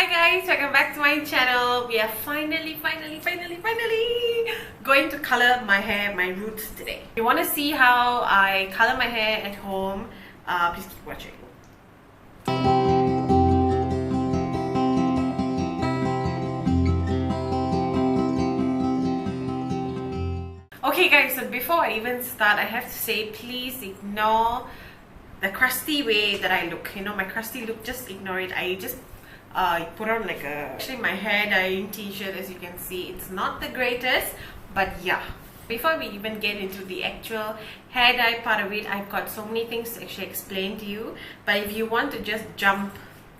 Hi guys, welcome back to my channel. We are finally going to color my hair, my roots today. If you want to see how I color my hair at home, please keep watching. Okay guys, so before I even start, I have to say please ignore the crusty way that I look. You know, my crusty look, just ignore it. I just put on like actually my hair dyeing t-shirt. As you can see, it's not the greatest, but yeah. Before we even get into the actual hair dye part of it, I've got so many things to actually explain to you. But if you want to just jump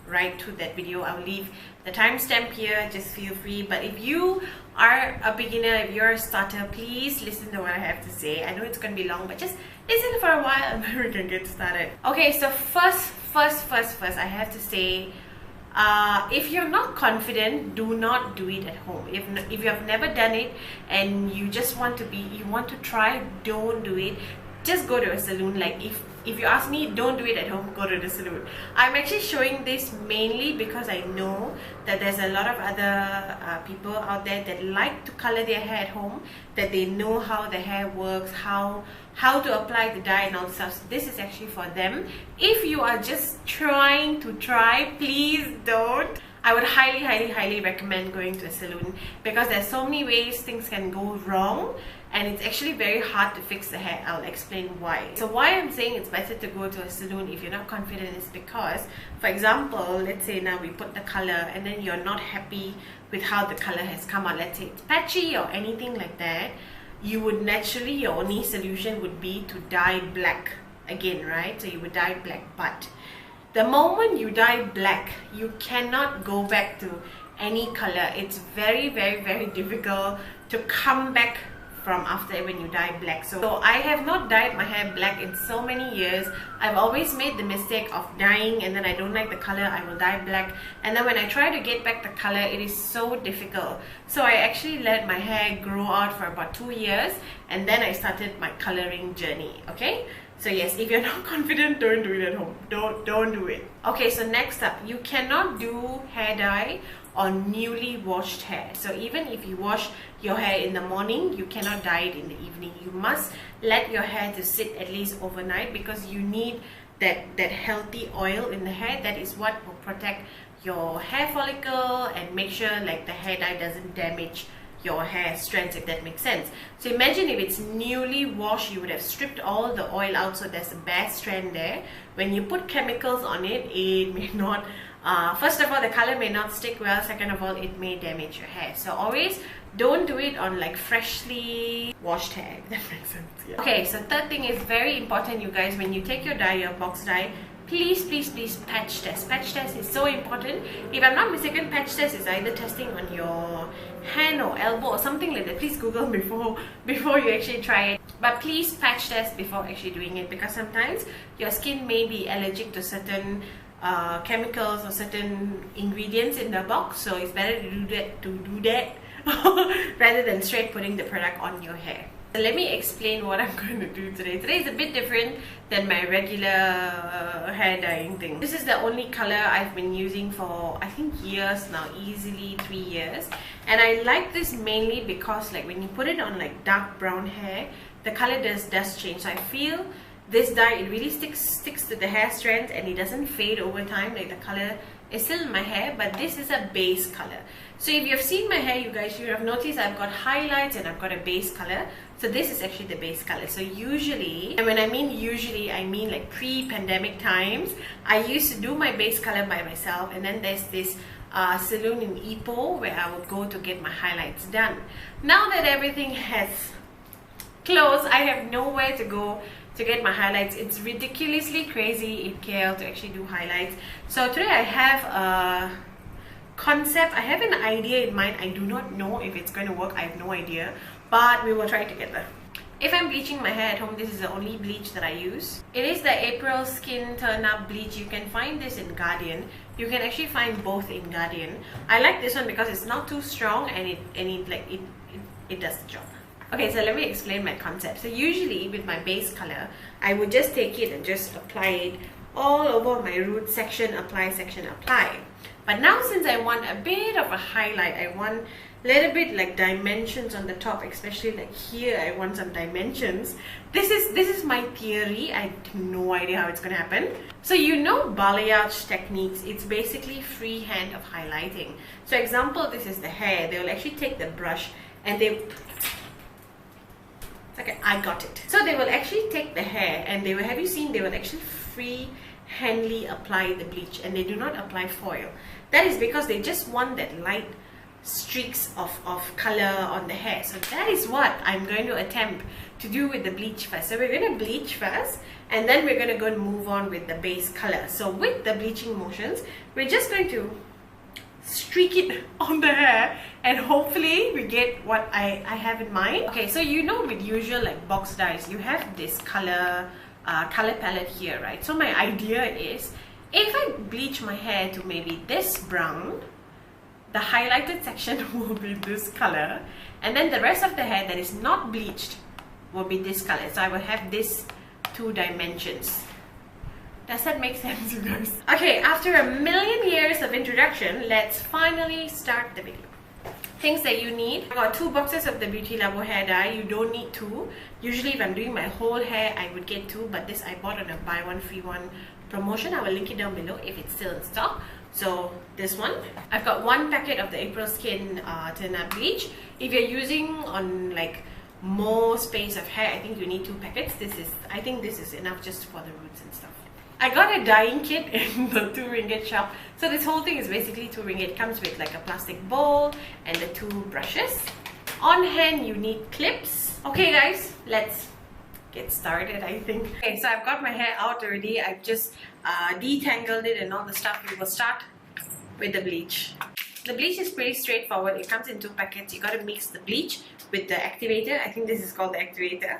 right to that video, I'll leave the timestamp here, just feel free. But if you are a beginner, if you're a starter, please listen to what I have to say. I know it's going to be long, but just listen for a while and then we can get started. Okay, so first I have to say, if you're not confident, do not do it at home. If you have never done it and you just want to try, don't do it. Just go to a salon. Like if you ask me, don't do it at home, go to the salon. I'm actually showing this mainly because I know that there's a lot of other people out there that like to color their hair at home, that they know how the hair works, how to apply the dye and all stuff. So this is actually for them. If you are just trying to try, please don't. I would highly recommend going to a salon because there's so many ways things can go wrong and it's actually very hard to fix the hair. I'll explain why. So why I'm saying it's better to go to a salon if you're not confident is because, for example, let's say now we put the color and then you're not happy with how the color has come out. Let's say it's patchy or anything like that. You would naturally, your only solution would be to dye black again, right? So you would dye black, but the moment you dye black, you cannot go back to any color. It's very difficult to come back from after when you dye black. So I have not dyed my hair black in so many years. I've always made the mistake of dyeing and then I don't like the color, I will dye black, and then when I try to get back the color, it is so difficult. So I actually let my hair grow out for about 2 years and then I started my coloring journey. Okay, so yes, if you're not confident, don't do it at home. Don't do it. Okay, so next up, you cannot do hair dye on newly washed hair. So even if you wash your hair in the morning, you cannot dye it in the evening. You must let your hair to sit at least overnight because you need that healthy oil in the hair. That is what will protect your hair follicle and make sure like the hair dye doesn't damage your hair strands, if that makes sense. So imagine if it's newly washed, you would have stripped all the oil out, so there's a bare strand there. When you put chemicals on it, it may not first of all, the color may not stick well. Second of all, it may damage your hair. So always don't do it on like freshly washed hair, if that makes sense. Yeah. Okay, so third thing is very important, you guys. When you take your dye, your box dye, please patch test. Patch test is so important. If I'm not mistaken, patch test is either testing on your hand or elbow or something like that. Please Google before you actually try it. But please patch test before actually doing it because sometimes your skin may be allergic to certain chemicals or certain ingredients in the box, so it's better to do that rather than straight putting the product on your hair. So let me explain what I'm going to do today. Today is a bit different than my regular hair dyeing thing. This is the only color I've been using for I think years now, easily 3 years, and I like this mainly because like when you put it on like dark brown hair, the color does change. So I feel this dye, it really sticks to the hair strands and it doesn't fade over time. Like the color is still in my hair, but this is a base color. So if you've seen my hair, you guys, you have noticed I've got highlights and I've got a base color. So this is actually the base color. So usually, and when I mean usually, I mean like pre-pandemic times, I used to do my base color by myself, and then there's this salon in Ipoh where I would go to get my highlights done. Now that everything has closed, I have nowhere to go to get my highlights. It's ridiculously crazy in KL to actually do highlights. So today I have a concept, I have an idea in mind. I do not know if it's going to work, I have no idea, but we will try together. If I'm bleaching my hair at home, this is the only bleach that I use. It is the APRILSKIN Turn Up Bleach. You can find this in Guardian. You can actually find both in Guardian. I like this one because it's not too strong and it does the job. Okay, so let me explain my concept. So usually with my base color, I would just take it and just apply it all over my root section, apply, section, apply. But now since I want a bit of a highlight, I want a little bit like dimensions on the top, especially like here I want some dimensions. This is my theory. I have no idea how it's gonna happen. So you know balayage techniques, it's basically freehand of highlighting. So example, this is the hair. They will actually take the brush and they, okay, I got it. So they will actually take the hair and they will, have you seen, they will actually free-handly apply the bleach, and they do not apply foil. That is because they just want that light streaks of color on the hair. So that is what I'm going to attempt to do with the bleach first. So we're going to bleach first, and then we're going to go and move on with the base color. So with the bleaching motions, we're just going to streak it on the hair, and hopefully we get what I have in mind. Okay, so you know with usual like box dyes, you have this color palette here, right? So my idea is, if I bleach my hair to maybe this brown, the highlighted section will be this color, and then the rest of the hair that is not bleached will be this color. So I will have this 2 dimensions. Does that make sense, you guys? Okay, after a million years of introduction, let's finally start the video. Things that you need. I got 2 boxes of the Beauty Labo hair dye. You don't need 2. Usually if I'm doing my whole hair, I would get 2, but this I bought on a buy one free one promotion. I will link it down below if it's still in stock. So this one. I've got 1 packet of the APRILSKIN turn up bleach. If you're using on like more space of hair, I think you need 2 packets. I think this is enough just for the roots and stuff. I got a dyeing kit in the 2 ringgit shop. So this whole thing is basically 2 ringgit. It comes with like a plastic bowl and the 2 brushes. On hand you need clips. Okay guys, let's get started, I think. Okay, so I've got my hair out already. I've just detangled it and all the stuff. We will start with the bleach. The bleach is pretty straightforward. It comes in 2 packets. You got to mix the bleach with the activator. I think this is called the activator.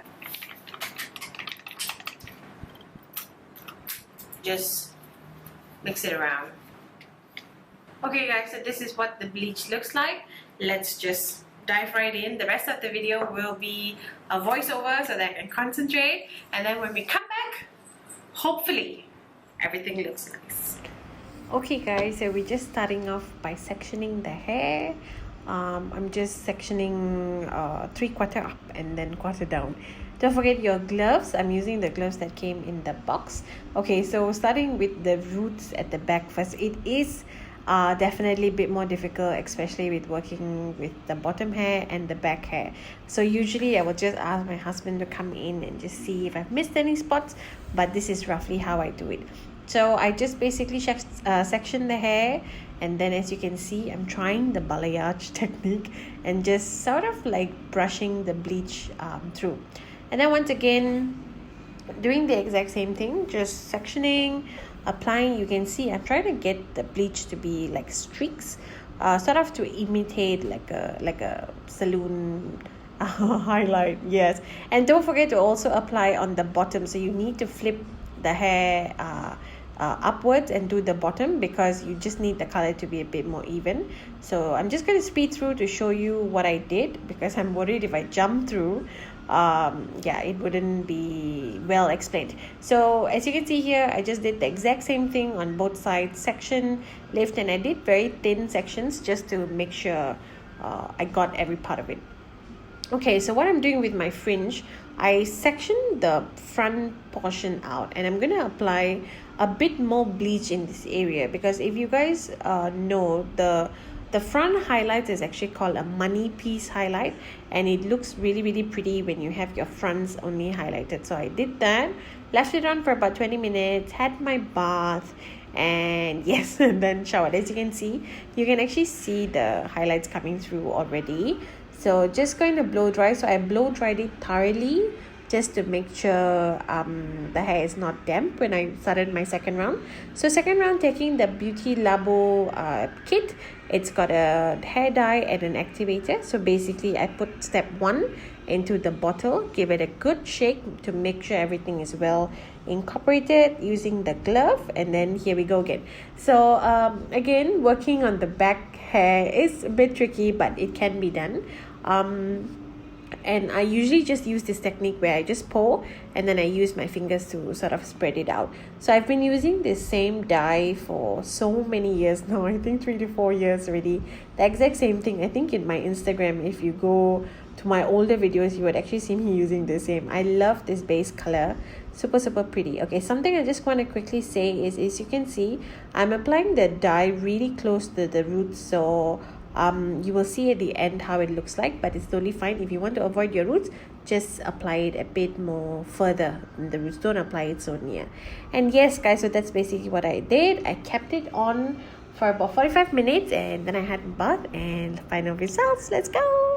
Just mix it around. Okay guys, so this is what the bleach looks like. Let's just dive right in. The rest of the video will be a voiceover so that I can concentrate, and then when we come back, hopefully everything looks nice. Okay guys, so we're just starting off by sectioning the hair. I'm just sectioning 3/4 up and then 1/4 down. Don't forget your gloves. I'm using the gloves that came in the box. Okay, so starting with the roots at the back first. It is definitely a bit more difficult, especially with working with the bottom hair and the back hair. So usually I will just ask my husband to come in and just see if I've missed any spots, but this is roughly how I do it. So I just basically section the hair, and then as you can see, I'm trying the balayage technique and just sort of like brushing the bleach through. And then once again, doing the exact same thing, just sectioning, applying. You can see I'm trying to get the bleach to be like streaks, sort of to imitate like a salon highlight. Yes, and don't forget to also apply on the bottom. So you need to flip the hair upwards and do the bottom, because you just need the color to be a bit more even. So I'm just going to speed through to show you what I did, because I'm worried if I jump through, yeah, it wouldn't be well explained. So as you can see here, I just did the exact same thing on both sides, section, lift, and I did very thin sections just to make sure I got every part of it. Okay, so what I'm doing with my fringe, I sectioned the front portion out, and I'm going to apply a bit more bleach in this area, because if you guys know, the front highlight is actually called a money piece highlight, and it looks really pretty when you have your fronts only highlighted. So I did that, left it on for about 20 minutes, had my bath, and yes, and then showered. As you can see, you can actually see the highlights coming through already. So just going to blow dry. So I blow dried it thoroughly just to make sure the hair is not damp when I started my second round. So second round, taking the Beauty Labo kit. It's got a hair dye and an activator. So basically I put step 1 into the bottle, give it a good shake to make sure everything is well incorporated using the glove, and then here we go again. So again, working on the back hair is a bit tricky, but it can be done. and I usually just use this technique where I just pour and then I use my fingers to sort of spread it out. So I've been using this same dye for so many years now. I think 3 to 4 years already. The exact same thing. I think in my Instagram, if you go to my older videos, you would actually see me using the same. I love this base color. Super pretty. Okay, something I just want to quickly say is, as you can see, I'm applying the dye really close to the roots, so you will see at the end how it looks like, but it's totally fine. If you want to avoid your roots, just apply it a bit more further than the roots. Don't apply it so near. And yes guys, so that's basically what I did. I kept it on for about 45 minutes and then I had a bath, and final results, let's go.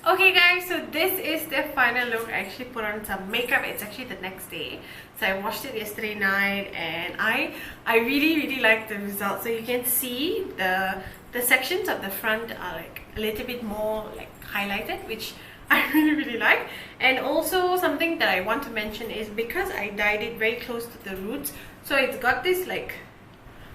Okay guys, so this is the final look. I actually put on some makeup. It's actually the next day, so I washed it yesterday night, and I really like the result. So you can see the sections of the front are like a little bit more like highlighted, which I really like. And also something that I want to mention is, because I dyed it very close to the roots, so it's got this like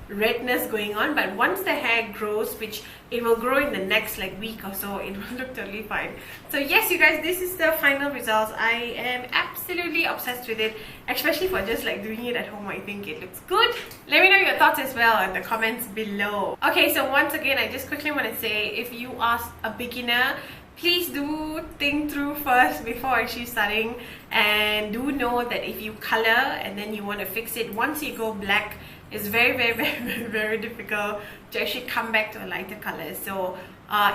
redness going on, but once the hair grows, which it will grow in the next like week or so, it will look totally fine. So yes you guys, this is the final results. I am absolutely obsessed with it, especially for just like doing it at home. I think it looks good. Let me know your thoughts as well in the comments below. Okay, so once again, I just quickly want to say, if you are a beginner, please do think through first before actually starting, and do know that if you color and then you want to fix it, once you go black, it's very difficult to actually come back to a lighter color. So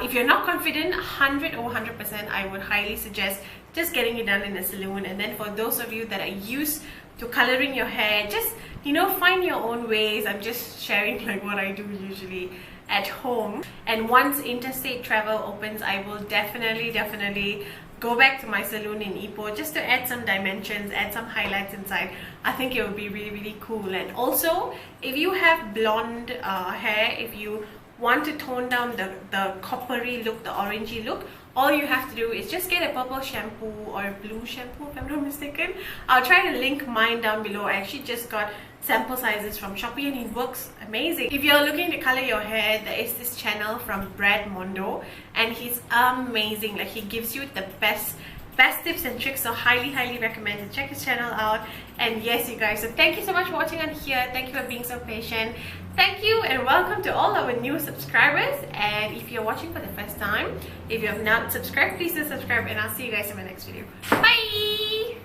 if you're not confident 100%, I would highly suggest just getting it done in a salon. And then for those of you that are used to coloring your hair, just, you know, find your own ways. I'm just sharing like what I do usually at home. And once interstate travel opens, I will definitely go back to my salon in Ipoh just to add some dimensions, add some highlights inside. I think it would be really cool. And also, if you have blonde hair, if you want to tone down the coppery look, the orangey look, all you have to do is just get a purple shampoo or a blue shampoo, if I'm not mistaken. I'll try to link mine down below. I actually just got sample sizes from Shopee and it works amazing. If you're looking to color your hair, there is this channel from Brad Mondo, and he's amazing. Like, he gives you the best tips and tricks, so highly recommend to check his channel out. And yes you guys, so thank you so much for watching on here. Thank you for being so patient. Thank you, and welcome to all our new subscribers. And if you're watching for the first time, if you have not subscribed, please do subscribe, and I'll see you guys in my next video. Bye.